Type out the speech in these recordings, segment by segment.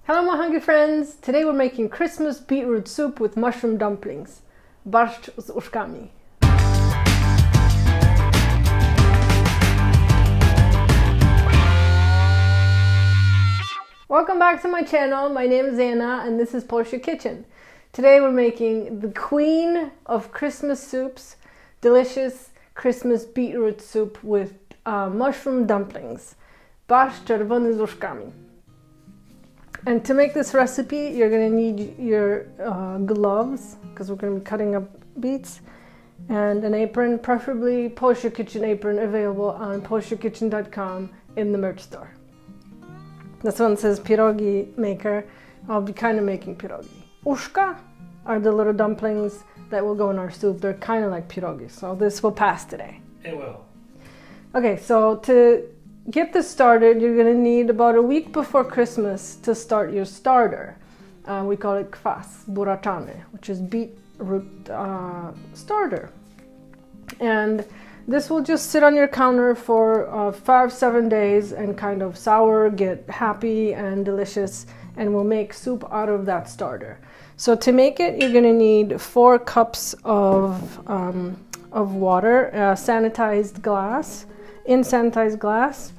Hello my hungry friends! Today we're making Christmas beetroot soup with mushroom dumplings. Barszcz z uszkami. Welcome back to my channel. My name is Anna and this is Polish Kitchen. Today we're making the queen of Christmas soups, delicious Christmas beetroot soup with mushroom dumplings. Barszcz czerwony z uszkami. And to make this recipe, you're going to need your gloves, because we're going to be cutting up beets, and an apron, preferably Polish Kitchen apron, available on polishkitchen.com in the merch store. This one says pierogi maker. I'll be kind of making pierogi. Uszka are the little dumplings that will go in our soup. They're kind of like pierogi, so this will pass today. It will. Okay, so to get this started, you're going to need about a week before Christmas to start your starter. We call it kwas buraczany, which is beetroot starter. And this will just sit on your counter for 5-7 days and kind of sour, get happy and delicious, and we'll make soup out of that starter. So to make it, you're going to need 4 cups of water, sanitized glass, in sanitized glass,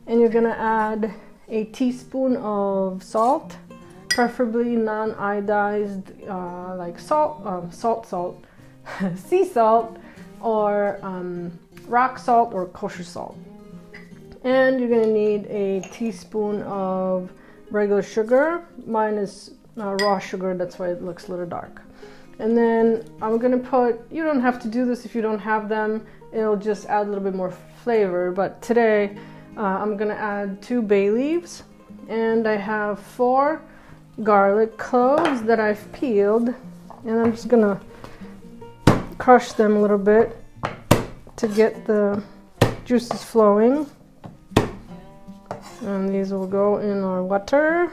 and you're gonna add a teaspoon of salt, preferably non-iodized, like salt, sea salt, or rock salt or kosher salt. And you're gonna need a teaspoon of regular sugar. Mine is raw sugar, that's why it looks a little dark. And then I'm gonna put, you don't have to do this if you don't have them, it'll just add a little bit more flavor, but today I'm gonna add 2 bay leaves, and I have 4 garlic cloves that I've peeled, and I'm just gonna crush them a little bit to get the juices flowing. And these will go in our water.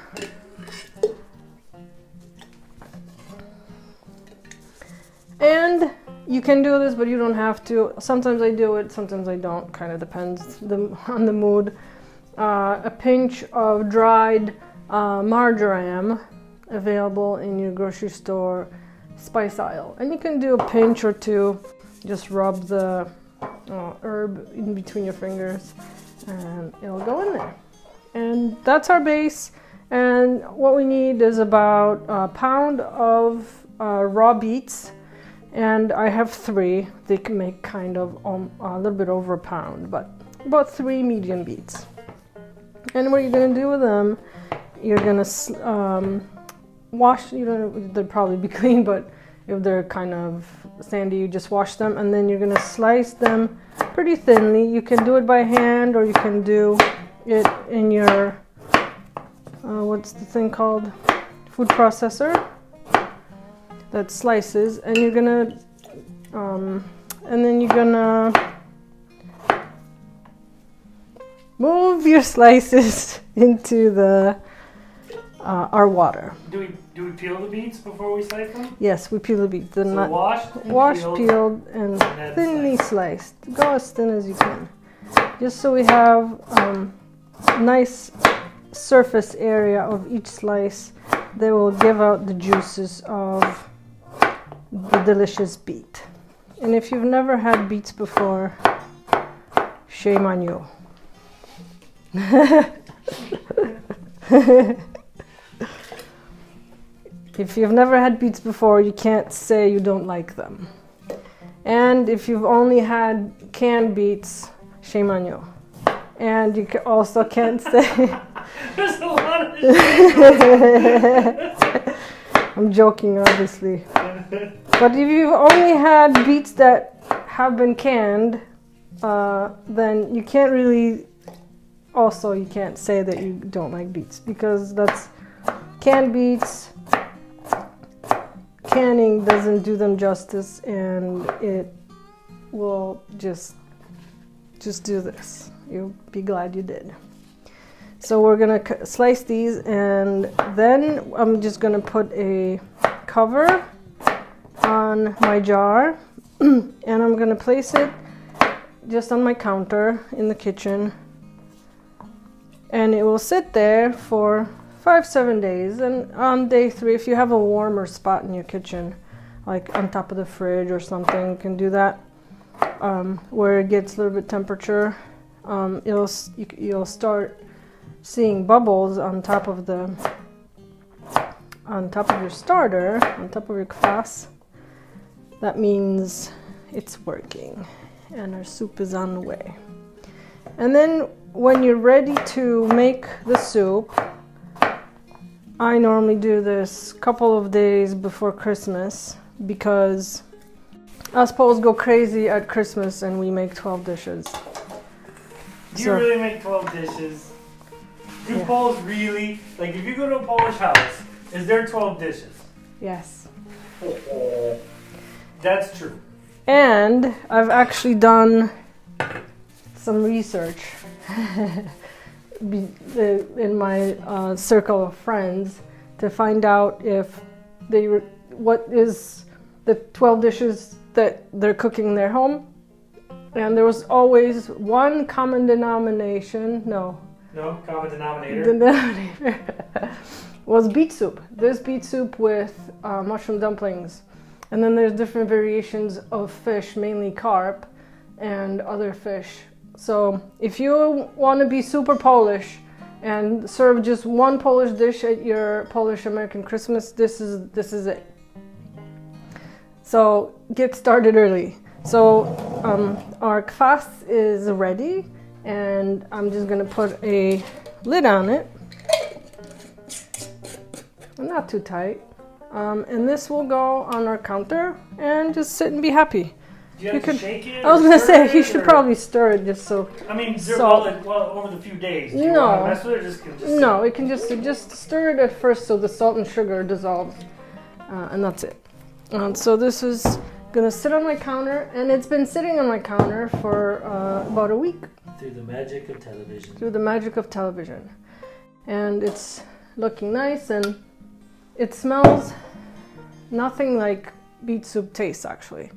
And you can do this, but you don't have to. Sometimes I do it, sometimes I don't. Kind of depends on the mood. A pinch of dried marjoram, available in your grocery store spice aisle. And you can do a pinch or 2. Just rub the herb in between your fingers, and it'll go in there. And that's our base. And what we need is about a pound of raw beets. And I have 3. They can make kind of a little bit over a pound, but about 3 medium beets. And what you're going to do with them, you're going to wash. They'll probably be clean, but if they're kind of sandy, you just wash them, and then you're going to slice them pretty thinly. You can do it by hand, or you can do it in your what's the thing called? Food processor. That slices, and you're gonna and then you're gonna move your slices into the our water. Do we peel the beets before we slice them? Yes, we peel the beets. So washed, peeled, and thinly sliced. Go as thin as you can, just so we have a nice surface area of each slice that will give out the juices of the delicious beet. And if you've never had beets before, shame on you. If you've never had beets before, you can't say you don't like them. And if you've only had canned beets, shame on you. And you also can't say there's a lot of I'm joking, obviously. But if you've only had beets that have been canned, then you can't really, also you can't say that you don't like beets, because that's canned beets. Canning doesn't do them justice, and it will just do this. You'll be glad you did. So we're gonna slice these, and then I'm just gonna put a cover on my jar, and I'm gonna place it just on my counter in the kitchen, and it will sit there for 5-7 days. And on day 3, if you have a warmer spot in your kitchen, like on top of the fridge or something, you can do that, where it gets a little bit temperature. You'll start seeing bubbles on top of your starter, on top of your kvass. That means it's working and our soup is on the way. And then when you're ready to make the soup, I normally do this a couple of days before Christmas, because us Poles go crazy at Christmas and we make 12 dishes. You really make 12 dishes? Do Poles really? Like, if you go to a Polish house, is there 12 dishes? Yes. That's true. And I've actually done some research in my circle of friends to find out if what is the 12 dishes that they're cooking in their home. And there was always one common denomination. No, common denominator. Was beet soup. There's beet soup with mushroom dumplings. And then there's different variations of fish, mainly carp and other fish. So if you want to be super Polish and serve just one Polish dish at your Polish-American Christmas, this is it. So get started early. So our kvass is ready, and I'm just gonna put a lid on it. Not too tight. And this will go on our counter and just sit and be happy. Do you have to shake it? I was gonna say you should probably stir it just so. I mean, over the few days. Do you want to mess with it, or just no, it can just stir it at first so the salt and sugar dissolves, and that's it. So this is gonna sit on my counter, and it's been sitting on my counter for about a week. Through the magic of television. Through the magic of television, and it's looking nice, and it smells nothing like beet soup tastes, actually.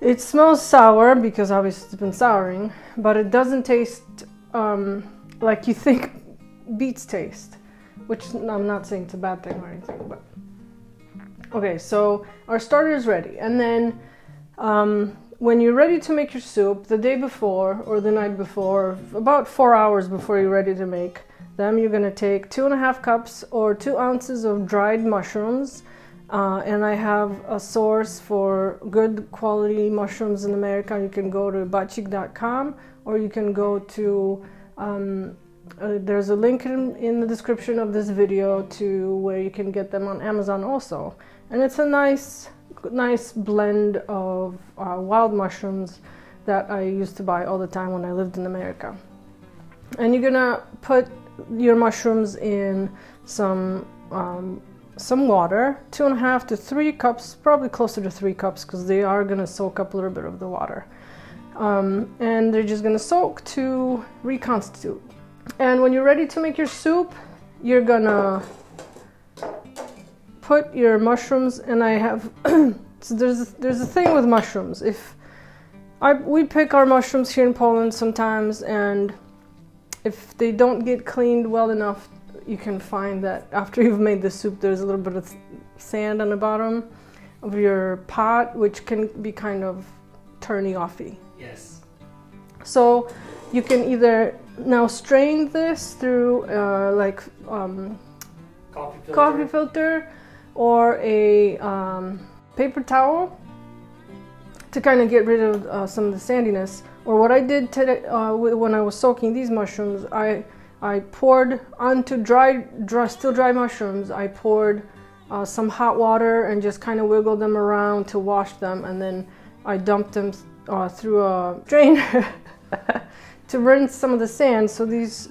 It smells sour because obviously it's been souring, but it doesn't taste like you think beets taste, which I'm not saying it's a bad thing or anything, but okay. So our starter is ready, and then when you're ready to make your soup, the day before or the night before, about 4 hours before you're ready to make them, you're gonna take 2.5 cups or 2 ounces of dried mushrooms. And I have a source for good quality mushrooms in America. You can go to barszcz.com, or you can go to, there's a link in the description of this video to where you can get them on Amazon also. And it's a nice blend of wild mushrooms that I used to buy all the time when I lived in America. And you're gonna put your mushrooms in some water, 2.5 to 3 cups, probably closer to 3 cups, because they are going to soak up a little bit of the water. And they're just going to soak to reconstitute. And when you're ready to make your soup, you're going to put your mushrooms, and I have, so there's a thing with mushrooms. We pick our mushrooms here in Poland sometimes, and if they don't get cleaned well enough, you can find that after you've made the soup, there's a little bit of sand on the bottom of your pot, which can be kind of turny-offy. Yes. So you can either now strain this through coffee filter or a paper towel to kind of get rid of some of the sandiness. Or what I did today when I was soaking these mushrooms, I poured onto still dry mushrooms, I poured some hot water and just kind of wiggled them around to wash them, and then I dumped them through a drainer to rinse some of the sand. So these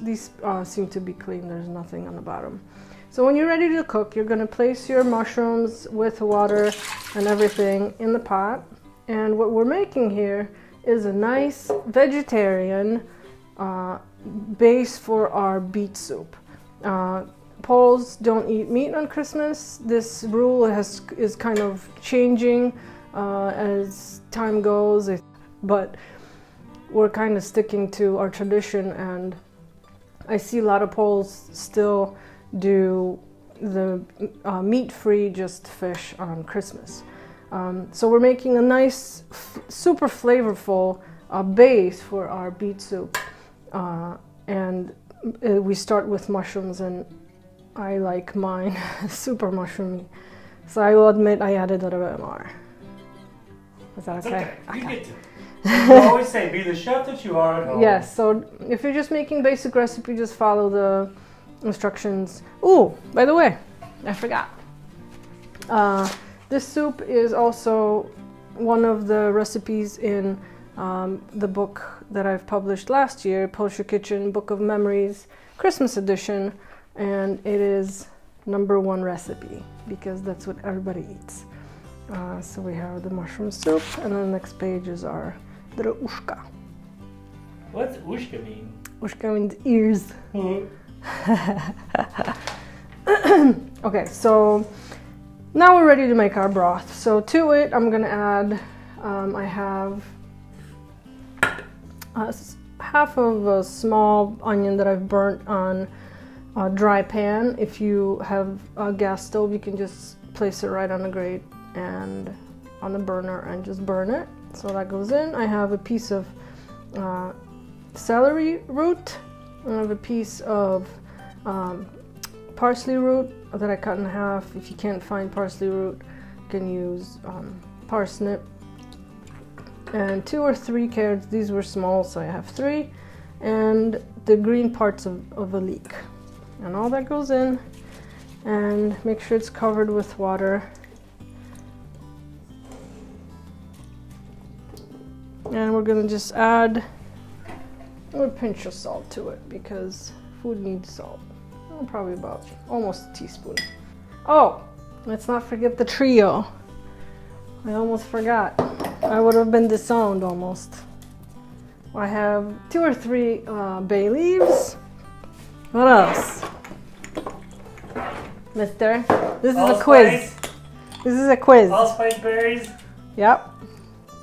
seem to be clean, there's nothing on the bottom. So when you're ready to cook, you're going to place your mushrooms with water and everything in the pot. And what we're making here is a nice vegetarian base for our beet soup. Poles don't eat meat on Christmas. This rule is kind of changing as time goes, but we're kind of sticking to our tradition, and I see a lot of Poles still do the meat-free, just fish on Christmas. So we're making a nice, super flavorful base for our beet soup. And we start with mushrooms, and I like mine super mushroomy. So I will admit I added a little bit more. Is that okay? Okay. You get to. You always say, be the chef that you are at home. Yes, so if you're just making basic recipe, just follow the instructions. Ooh, by the way, I forgot. This soup is also one of the recipes in the book that I've published last year, Polish Kitchen, Book of Memories, Christmas edition, and it is #1 recipe because that's what everybody eats. So we have the mushroom soup, and then the next page is our little uszka. What's uszka mean? Uszka means ears. Okay, so now we're ready to make our broth. So to it, I'm gonna add, I have half of a small onion that I've burnt on a dry pan. If you have a gas stove, you can just place it right on the grate and on the burner and just burn it. So that goes in. I have a piece of celery root. I have a piece of parsley root that I cut in half. If you can't find parsley root, you can use parsnip. And 2 or 3 carrots. These were small, so I have 3. And the green parts of a leek. And all that goes in. And make sure it's covered with water. And we're gonna just add a pinch of salt to it because food needs salt. Oh, probably about almost a teaspoon. Oh, let's not forget the trio. I almost forgot. I would have been disowned almost. I have 2 or 3 bay leaves. What else? Mister, this is a quiz. This is a quiz. Allspice berries. Yep.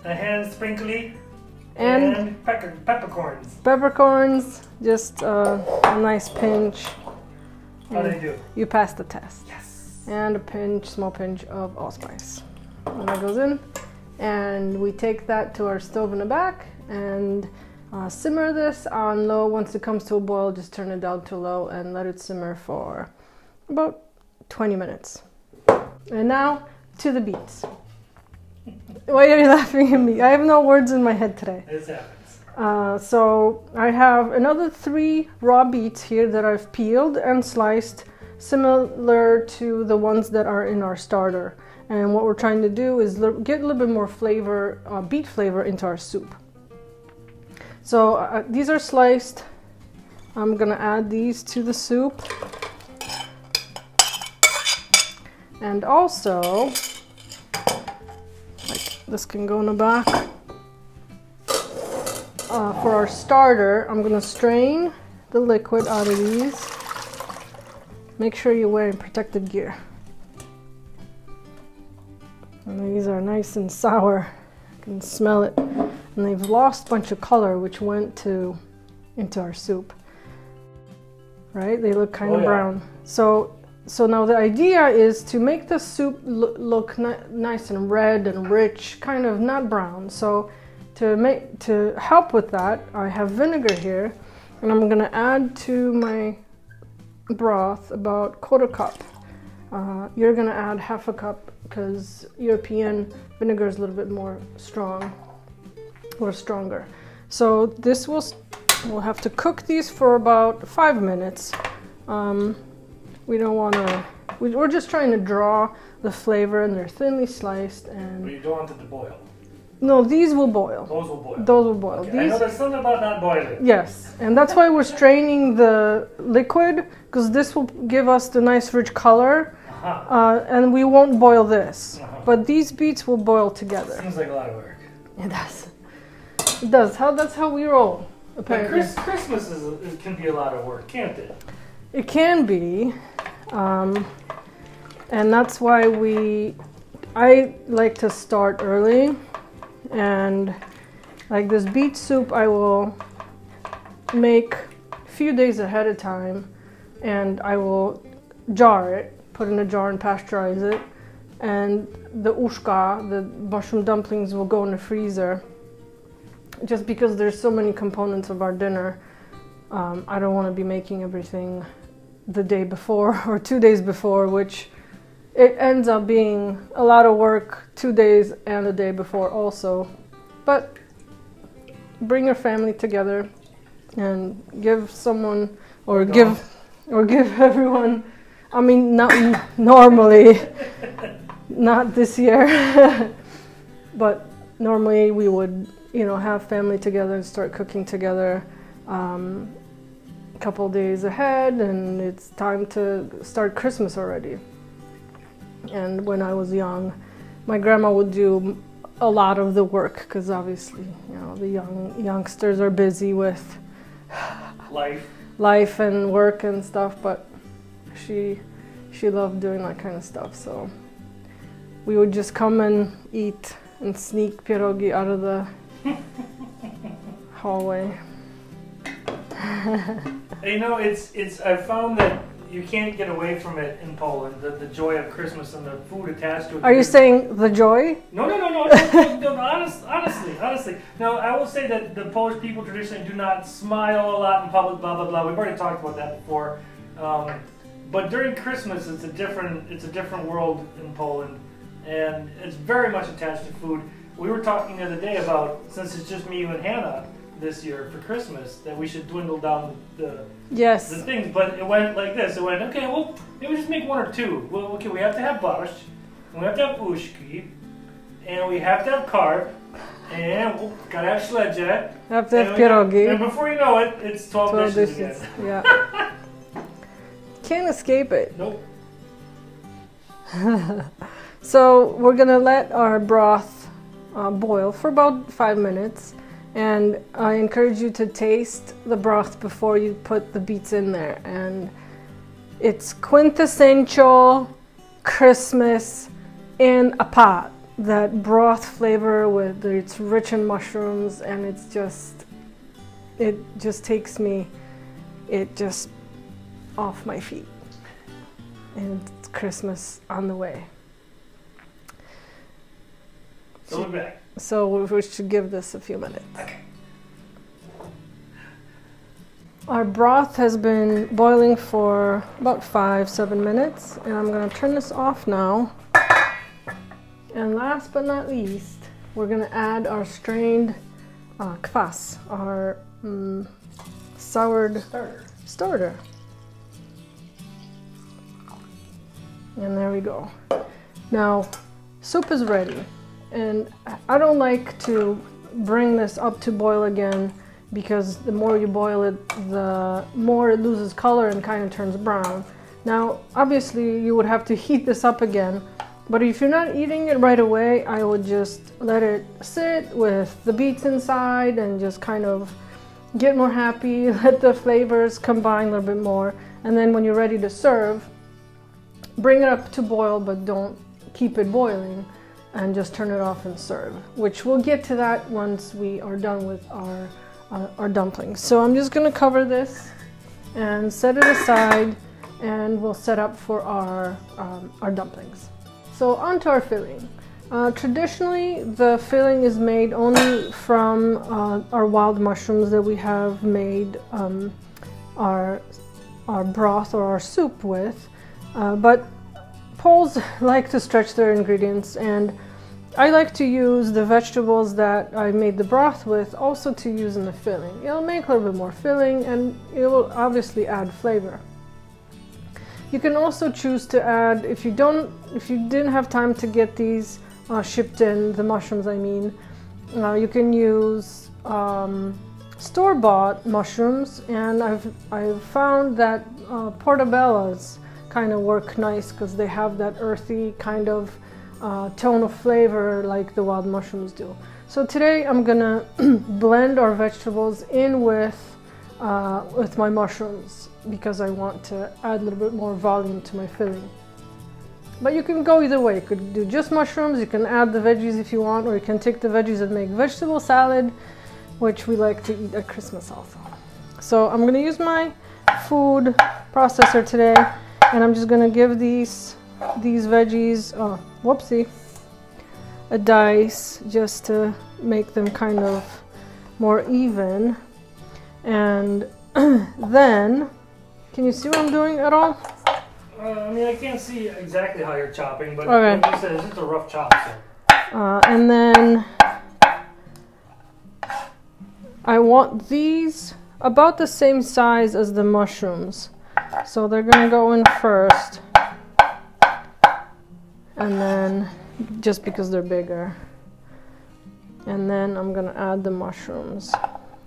A hand sprinkly. And peppercorns. Peppercorns, just a nice pinch. How do they do? You passed the test. Yes. And a pinch, small pinch of allspice. And that goes in. And we take that to our stove in the back and simmer this on low. Once it comes to a boil, just turn it down to low and let it simmer for about 20 minutes. And now to the beets. Why are you laughing at me? I have no words in my head today. This happens. So I have another 3 raw beets here that I've peeled and sliced, similar to the ones that are in our starter. And what we're trying to do is get a little bit more flavor, beet flavor into our soup. So these are sliced. I'm gonna add these to the soup. And also, like this can go in the back. For our starter, I'm gonna strain the liquid out of these. Make sure you're wearing protective gear. And these are nice and sour. You can smell it. And they've lost a bunch of color, which went into our soup. Right? They look kind of brown. So now the idea is to make the soup look nice and red and rich, kind of not brown. So to help with that, I have vinegar here, and I'm gonna add to my broth about 1/4 cup. You're gonna add 1/2 cup because European vinegar is a little bit more strong or stronger. So this we'll have to cook these for about 5 minutes. We don't want to. We're just trying to draw the flavor, and they're thinly sliced. And but you don't want it to boil. No, these will boil. Those will boil. Those will boil. Okay. I know there's something about not boiling. Yes, and that's why we're straining the liquid, because this will give us the nice rich color, and we won't boil this. But these beets will boil together. Seems like a lot of work. It does. It does. That's how we roll. Apparently. But Christmas can be a lot of work, can't it? It can be, and that's why I like to start early. And like this beet soup, I will make few days ahead of time, and I will jar it, put in a jar and pasteurize it, and the uszka, the mushroom dumplings, will go in the freezer. Just because there's so many components of our dinner, I don't want to be making everything the day before or 2 days before, which it ends up being a lot of work 2 days and a day before also. But bring your family together and give someone, or give everyone, I mean, not normally, not this year, but normally we would, you know, have family together and start cooking together a couple days ahead, and it's time to start Christmas already. And when I was young, my grandma would do a lot of the work, because obviously, you know, the youngsters are busy with life and work and stuff, but she loved doing that kind of stuff. So we would just come and eat and sneak pierogi out of the hallway. You know, it's I found that you can't get away from it in Poland, the joy of Christmas and the food attached to it. Are you saying the joy? No, honestly. No, I will say that the Polish people traditionally do not smile a lot in public, blah, blah, blah. We've already talked about that before. But during Christmas, it's a different world in Poland, and it's very much attached to food. We were talking the other day about, since it's just me, you, and Hannah this year for Christmas, that we should dwindle down the things. But it went like this. It went, okay, well, maybe just make one or two. Well, okay, we have to have barszcz, and we have to have uszki, and we have to have carp, and we gotta have śledzie. Have to have pierogi. And before you know it, it's 12 dishes again. Yeah. Can't escape it. Nope. So we're gonna let our broth boil for about 5 minutes, and I encourage you to taste the broth before you put the beets in there. And it's quintessential Christmas in a pot. That broth flavor with it's rich in mushrooms, and it just takes me off my feet. And it's Christmas on the way. So we're back. So we should give this a few minutes. Okay. Our broth has been boiling for about 5-7 minutes, and I'm going to turn this off now. And last but not least, we're going to add our strained kwas, our soured starter. And there we go. Now, soup is ready. And I don't like to bring this up to boil again, because the more you boil it, the more it loses color and kind of turns brown. Now, obviously, you would have to heat this up again, but if you're not eating it right away, I would just let it sit with the beets inside and just kind of get more happy, let the flavors combine a little bit more, and then when you're ready to serve, bring it up to boil, but don't keep it boiling, and just turn it off and serve, which we'll get to that once we are done with our dumplings. So I'm just going to cover this and set it aside, and we'll set up for our dumplings. So on to our filling. Traditionally, the filling is made only from our wild mushrooms that we have made our broth or our soup with, but Poles like to stretch their ingredients, and I like to use the vegetables that I made the broth with also to use in the filling. It'll make a little bit more filling, and it will obviously add flavor. You can also choose to add, if you didn't have time to get these shipped in, the mushrooms I mean, you can use store-bought mushrooms, and I've found that portobellos kind of work nice because they have that earthy kind of tone of flavor like the wild mushrooms do. So today I'm gonna blend our vegetables in with my mushrooms, because I want to add a little bit more volume to my filling. But you can go either way. You could do just mushrooms, you can add the veggies if you want, or you can take the veggies and make vegetable salad, which we like to eat at Christmas also. So I'm gonna use my food processor today, and I'm just gonna give these veggies, oh, whoopsie, a dice just to make them kind of more even. And then, can you see what I'm doing at all? I mean, I can't see exactly how you're chopping, but okay. like you said, it's just a rough chop. So. And then I want these about the same size as the mushrooms. So they're gonna go in first. And then, just because they're bigger. And then I'm gonna add the mushrooms.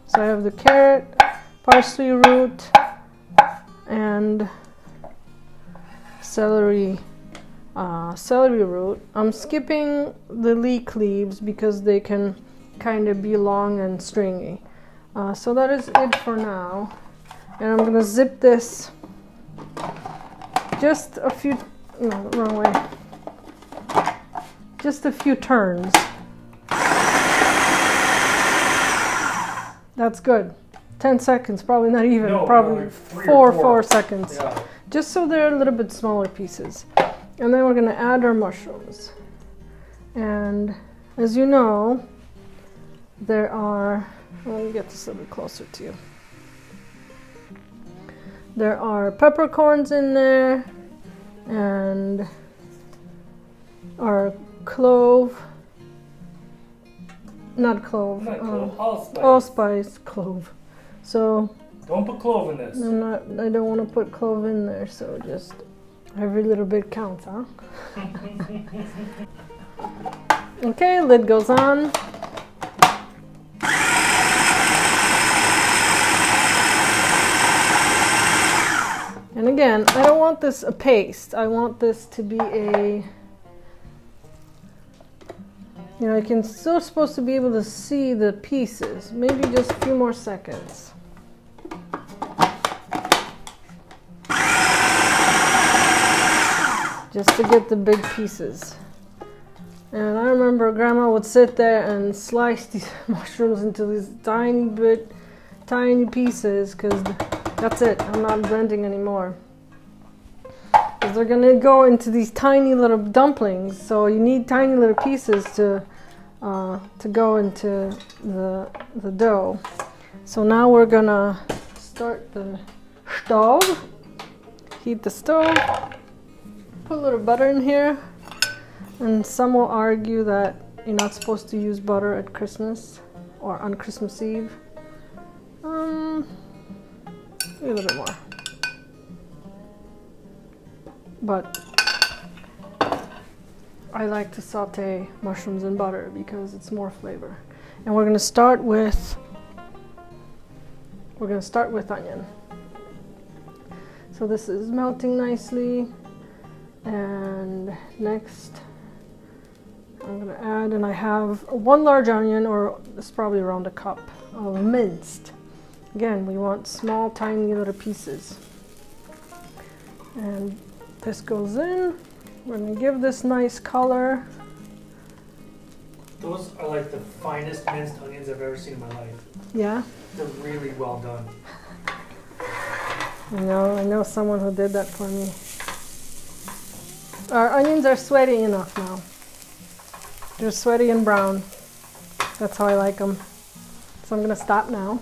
So I have the carrot, parsley root, and celery root. I'm skipping the leek leaves because they can kind of be long and stringy. So that is it for now. And I'm gonna zip this just a few, no, wrong way. Just a few turns. That's good. 10 seconds, probably not even, no, probably like four seconds. Yeah. Just so they're a little bit smaller pieces. And then we're gonna add our mushrooms. And as you know, there are, let me get this a little bit closer to you. There are peppercorns in there, and our clove, not clove, allspice clove. So don't put clove in this. I don't want to put clove in there, so just every little bit counts, huh? Okay, lid goes on. And again, I don't want this a paste. I want this to be a, you know, you can still supposed to be able to see the pieces. Maybe just a few more seconds. Just to get the big pieces. And I remember Grandma would sit there and slice these mushrooms into these tiny pieces, because that's it. I'm not blending anymore. Because they're gonna go into these tiny little dumplings, so you need tiny little pieces to go into the dough. So now we're gonna start the stove. Heat the stove. Put a little butter in here. And some will argue that you're not supposed to use butter at Christmas or on Christmas Eve. A little bit more. But I like to saute mushrooms in butter because it's more flavor. And we're gonna start with onion. So this is melting nicely. And next I'm gonna add, and I have one large onion, or it's probably around a cup of minced. Again, we want small, tiny little pieces. And this goes in. We're gonna give this nice color. Those are like the finest minced onions I've ever seen in my life. Yeah? They're really well done. I know someone who did that for me. Our onions are sweaty enough now. They're sweaty and brown. That's how I like them. So I'm gonna stop now.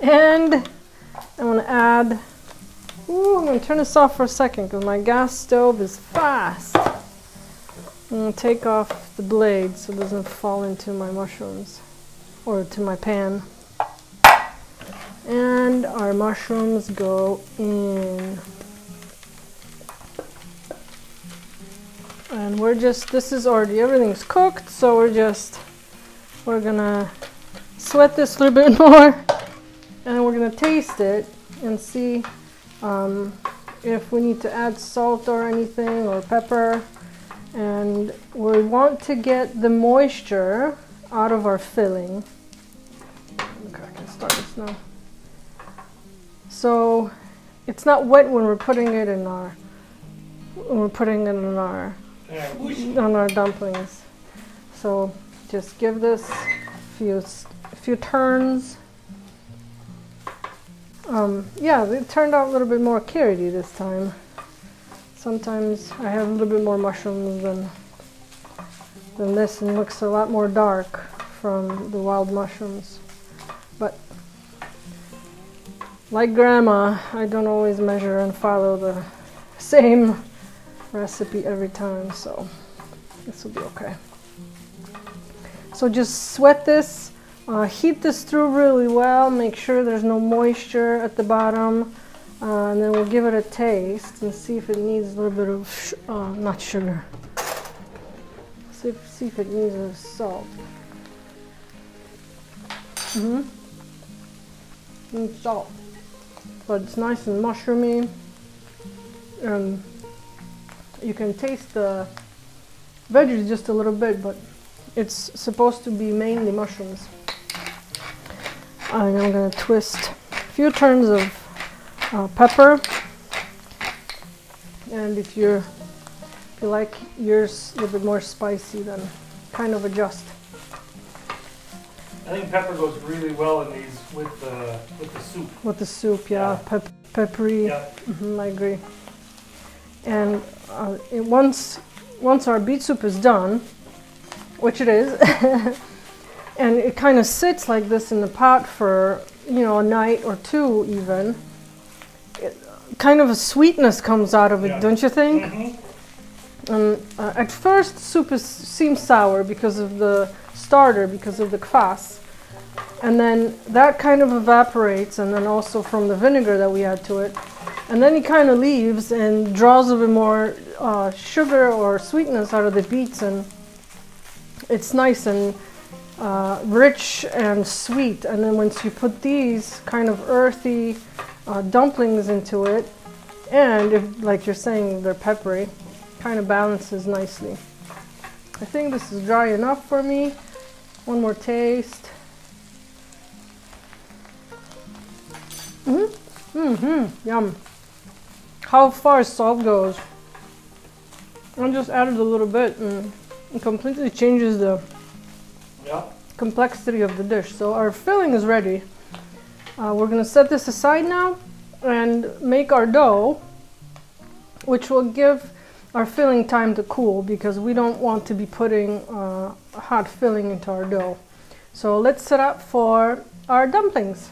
And I'm gonna add, I'm gonna turn this off for a second because my gas stove is fast. I'm gonna take off the blade so it doesn't fall into my mushrooms or to my pan. And our mushrooms go in. And this is already, everything's cooked, so we're gonna sweat this a little bit more, and we're gonna taste it and see if we need to add salt or anything, or pepper. And we want to get the moisture out of our filling. Okay, I can start this now. So it's not wet when we're putting it in our on our dumplings. So just give this a few turns, Yeah, it turned out a little bit more carroty this time. Sometimes I have a little bit more mushrooms than this, and looks a lot more dark from the wild mushrooms. But like Grandma, I don't always measure and follow the same recipe every time, so this will be okay. So just sweat this, heat this through really well, make sure there's no moisture at the bottom, and then we'll give it a taste and see if it needs a little bit of, not sugar, see if it needs a salt. Needs salt, but it's nice and mushroomy, and you can taste the veggies just a little bit, but it's supposed to be mainly mushrooms. And I'm going to twist a few turns of pepper, and if you like yours a little bit more spicy, then kind of adjust. I think pepper goes really well in these with the soup. With the soup, yeah, peppery. Yeah. I agree. And once our beet soup is done, which it is, and it kind of sits like this in the pot for, you know, a night or two even, kind of a sweetness comes out of it, yeah. Don't you think? At first, soup seems sour because of the starter, because of the kvass, and then that kind of evaporates, and then also from the vinegar that we add to it, and then it kind of leaves and draws a bit more sugar or sweetness out of the beets, and it's nice and rich and sweet. And then once you put these kind of earthy dumplings into it, and if, like you're saying, they're peppery, kind of balances nicely. I think this is dry enough for me. One more taste. Yum. How far salt goes. I just added a little bit, and it completely changes the complexity of the dish. So our filling is ready. We're going to set this aside now and make our dough, which will give our filling time to cool, because we don't want to be putting a hot filling into our dough. So let's set up for our dumplings.